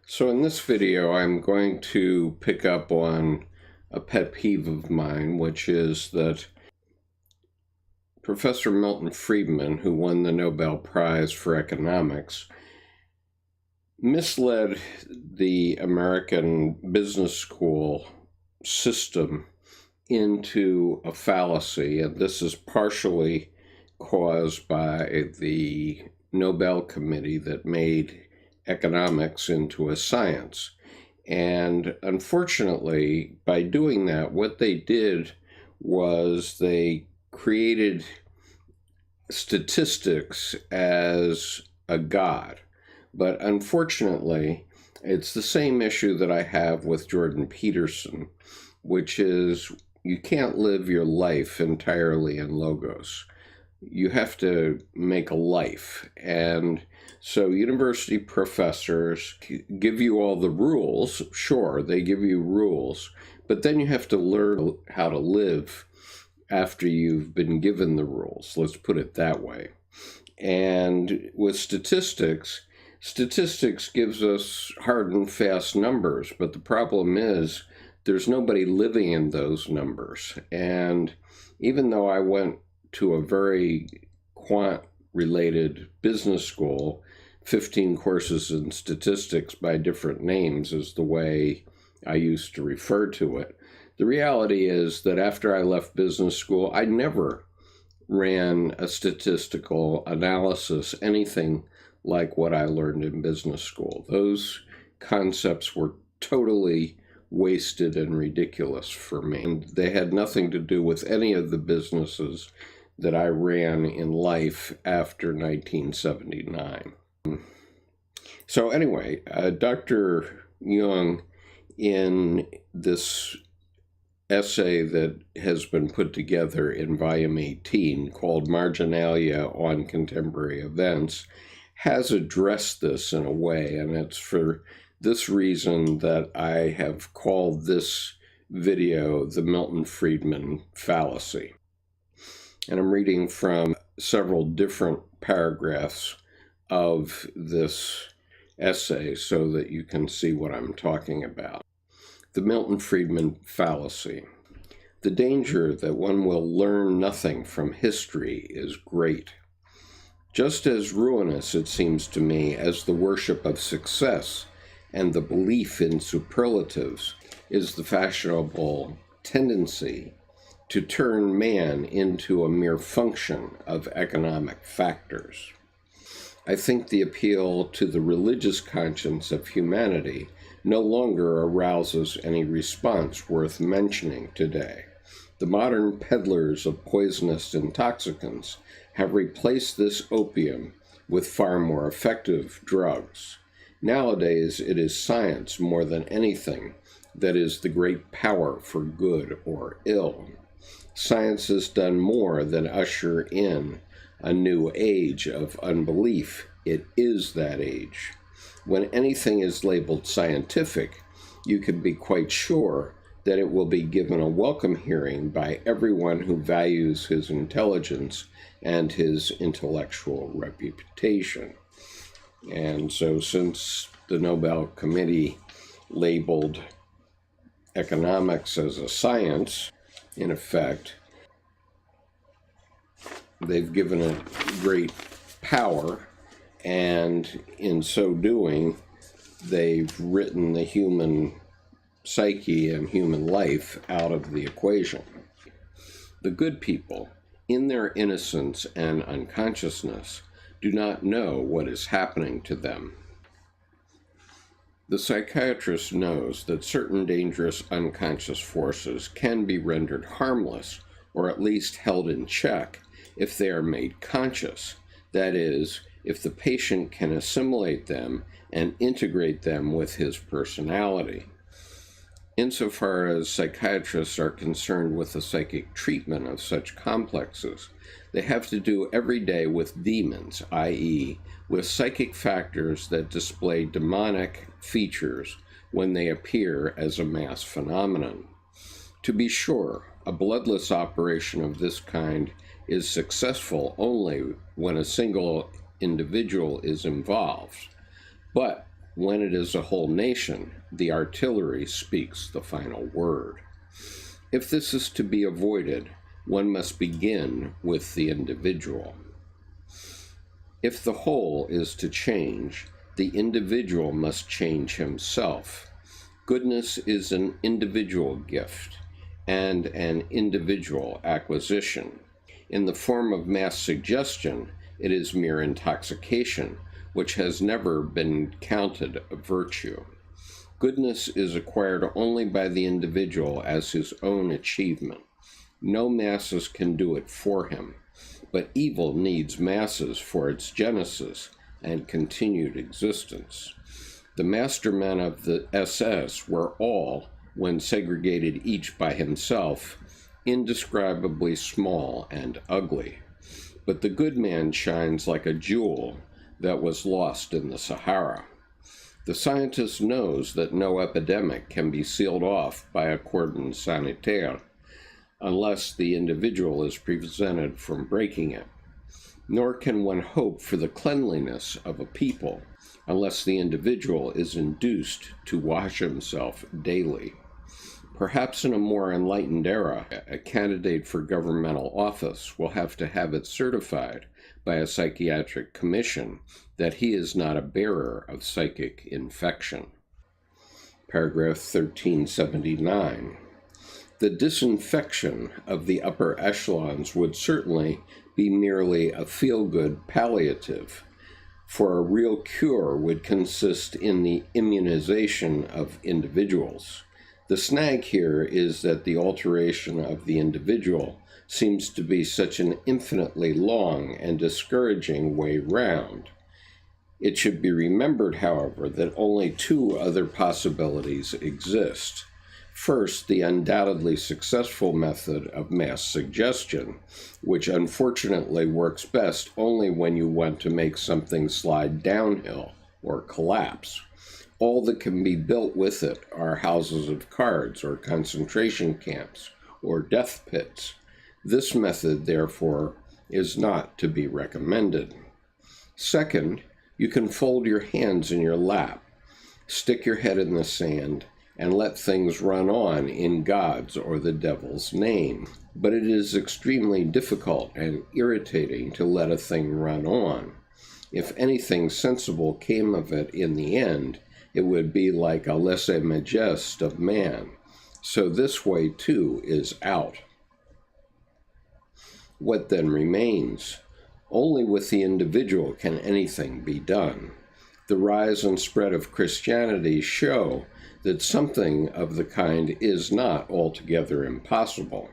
So in this video, I'm going to pick up on a pet peeve of mine, which is that Professor Milton Friedman, who won the Nobel Prize for Economics, misled the American business school system into a fallacy, and this is partially caused by the Nobel Committee that made economics into a science. And unfortunately, by doing that, what they did was they created statistics as a god. But unfortunately, it's the same issue that I have with Jordan Peterson, which is you can't live your life entirely in logos. You have to make a life. And so university professors give you all the rules. Sure, they give you rules, but then you have to learn how to live after you've been given the rules. Let's put it that way. And with statistics gives us hard and fast numbers, but the problem is there's nobody living in those numbers. And even though I went to a very quant-related business school, 15 courses in statistics by different names is the way I used to refer to it. The reality is that after I left business school, I never ran a statistical analysis, anything like what I learned in business school. Those concepts were totally wasted and ridiculous for me. And they had nothing to do with any of the businesses that I ran in life after 1979. So anyway, Dr. Jung, in this essay that has been put together in volume 18 called Marginalia on Contemporary Events, has addressed this in a way, and it's for this reason that I have called this video the Milton Friedman Fallacy. And I'm reading from several different paragraphs of this essay so that you can see what I'm talking about. The Milton Friedman Fallacy. The danger that one will learn nothing from history is great. Just as ruinous, it seems to me, as the worship of success and the belief in superlatives is the fashionable tendency to turn man into a mere function of economic factors. I think the appeal to the religious conscience of humanity no longer arouses any response worth mentioning today. The modern peddlers of poisonous intoxicants have replaced this opium with far more effective drugs. Nowadays, it is science more than anything that is the great power for good or ill. Science has done more than usher in a new age of unbelief. It is that age. When anything is labeled scientific, you can be quite sure that it will be given a welcome hearing by everyone who values his intelligence and his intellectual reputation. And so since the Nobel Committee labeled economics as a science, in effect, they've given it great power, and in so doing, they've written the human psyche and human life out of the equation. The good people, in their innocence and unconsciousness, do not know what is happening to them. The psychiatrist knows that certain dangerous unconscious forces can be rendered harmless, or at least held in check, if they are made conscious. That is, if the patient can assimilate them and integrate them with his personality. Insofar as psychiatrists are concerned with the psychic treatment of such complexes, they have to do every day with demons, i.e., with psychic factors that display demonic features when they appear as a mass phenomenon. To be sure, a bloodless operation of this kind is successful only when a single individual is involved. But when it is a whole nation, the artillery speaks the final word. If this is to be avoided, one must begin with the individual. If the whole is to change, the individual must change himself. Goodness is an individual gift and an individual acquisition. In the form of mass suggestion, it is mere intoxication, which has never been counted a virtue. Goodness is acquired only by the individual as his own achievement. No masses can do it for him, but evil needs masses for its genesis and continued existence. The mastermen of the SS were all, when segregated each by himself, indescribably small and ugly. But the good man shines like a jewel that was lost in the Sahara. The scientist knows that no epidemic can be sealed off by a cordon sanitaire unless the individual is prevented from breaking it. Nor can one hope for the cleanliness of a people unless the individual is induced to wash himself daily. Perhaps in a more enlightened era, a candidate for governmental office will have to have it certified by a psychiatric commission that he is not a bearer of psychic infection. Paragraph 1379. The disinfection of the upper echelons would certainly be merely a feel-good palliative, for a real cure would consist in the immunization of individuals. The snag here is that the alteration of the individual seems to be such an infinitely long and discouraging way round. It should be remembered, however, that only two other possibilities exist. First, the undoubtedly successful method of mass suggestion, which unfortunately works best only when you want to make something slide downhill or collapse. All that can be built with it are houses of cards or concentration camps or death pits. This method, therefore, is not to be recommended. Second, you can fold your hands in your lap, stick your head in the sand, and let things run on in God's or the devil's name. But it is extremely difficult and irritating to let a thing run on. If anything sensible came of it in the end, it would be like a lese-majeste of man. So this way, too, is out. What then remains? Only with the individual can anything be done. The rise and spread of Christianity show that something of the kind is not altogether impossible.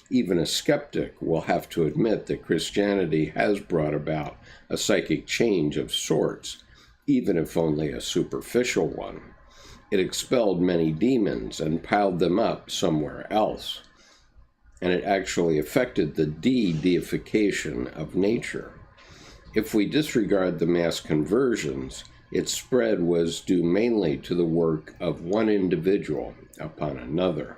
Even a skeptic will have to admit that Christianity has brought about a psychic change of sorts, even if only a superficial one. It expelled many demons and piled them up somewhere else, and it actually affected the de-deification of nature. If we disregard the mass conversions, its spread was due mainly to the work of one individual upon another.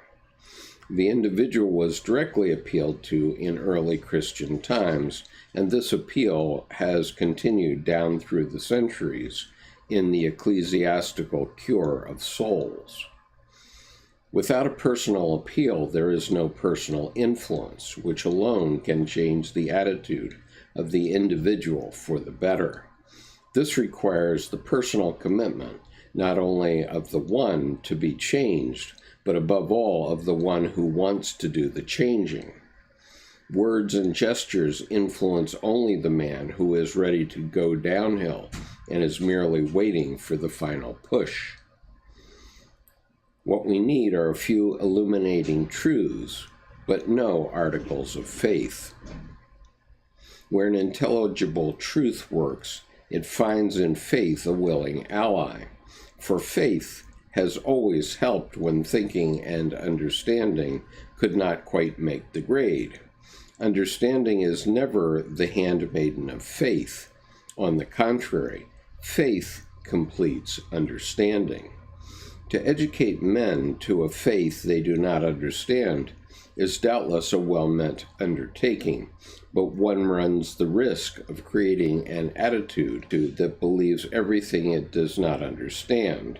The individual was directly appealed to in early Christian times, and this appeal has continued down through the centuries in the ecclesiastical cure of souls. Without a personal appeal, there is no personal influence, which alone can change the attitude of the individual for the better. This requires the personal commitment, not only of the one to be changed, but above all of the one who wants to do the changing. Words and gestures influence only the man who is ready to go downhill and is merely waiting for the final push. What we need are a few illuminating truths, but no articles of faith. Where an intelligible truth works, it finds in faith a willing ally, for faith has always helped when thinking and understanding could not quite make the grade. Understanding is never the handmaiden of faith. On the contrary, faith completes understanding. To educate men to a faith they do not understand is doubtless a well-meant undertaking, but one runs the risk of creating an attitude that believes everything it does not understand.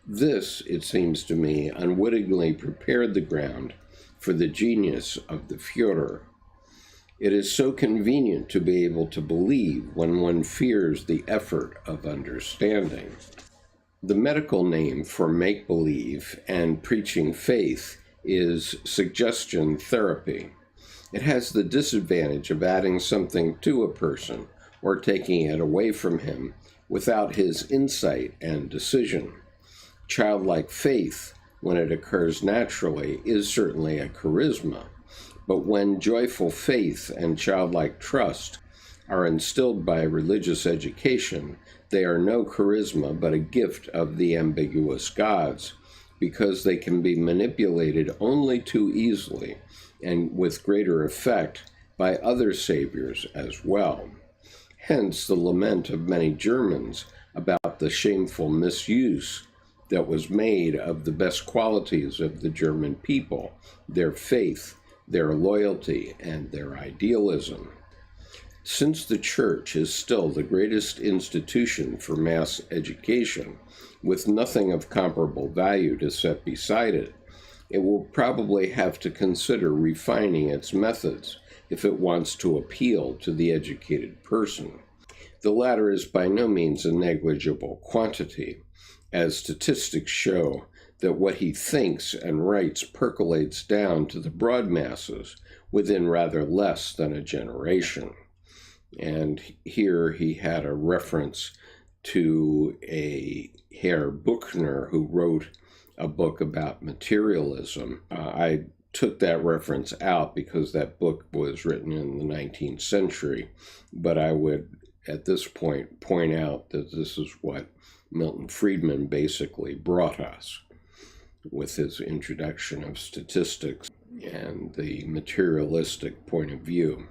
This, it seems to me, unwittingly prepared the ground for the genius of the Führer. It is so convenient to be able to believe when one fears the effort of understanding. The medical name for make-believe and preaching faith is suggestion therapy. It has the disadvantage of adding something to a person or taking it away from him without his insight and decision. Childlike faith, when it occurs naturally, is certainly a charisma, but when joyful faith and childlike trust are instilled by religious education, they are no charisma but a gift of the ambiguous gods, because they can be manipulated only too easily and with greater effect by other saviors as well. Hence the lament of many Germans about the shameful misuse that was made of the best qualities of the German people, their faith, their loyalty, and their idealism. Since the church is still the greatest institution for mass education, with nothing of comparable value to set beside it, it will probably have to consider refining its methods if it wants to appeal to the educated person. The latter is by no means a negligible quantity, as statistics show that what he thinks and writes percolates down to the broad masses within rather less than a generation. And here he had a reference to a Herr Buchner who wrote a book about materialism. I took that reference out because that book was written in the 19th century, but I would at this point out that this is what Milton Friedman basically brought us with his introduction of statistics and the materialistic point of view.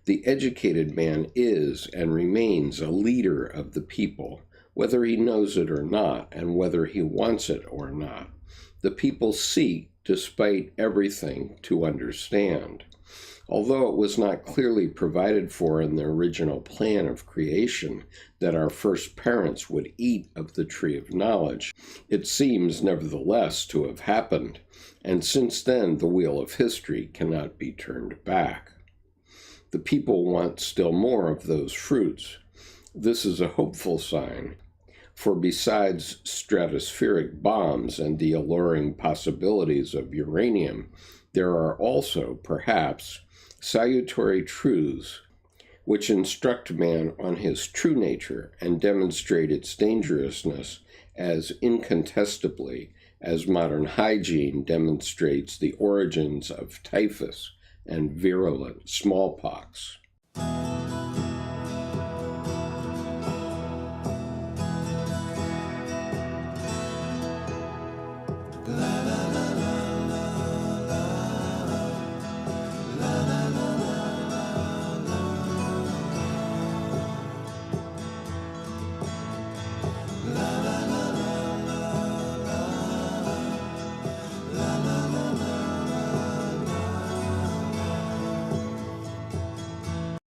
The educated man is and remains a leader of the people, whether he knows it or not, and whether he wants it or not. The people seek, despite everything, to understand. Although it was not clearly provided for in the original plan of creation that our first parents would eat of the tree of knowledge, it seems nevertheless to have happened, and since then the wheel of history cannot be turned back. The people want still more of those fruits. This is a hopeful sign, for besides stratospheric bombs and the alluring possibilities of uranium, there are also, perhaps, salutary truths which instruct man on his true nature and demonstrate its dangerousness as incontestably as modern hygiene demonstrates the origins of typhus and virulent smallpox.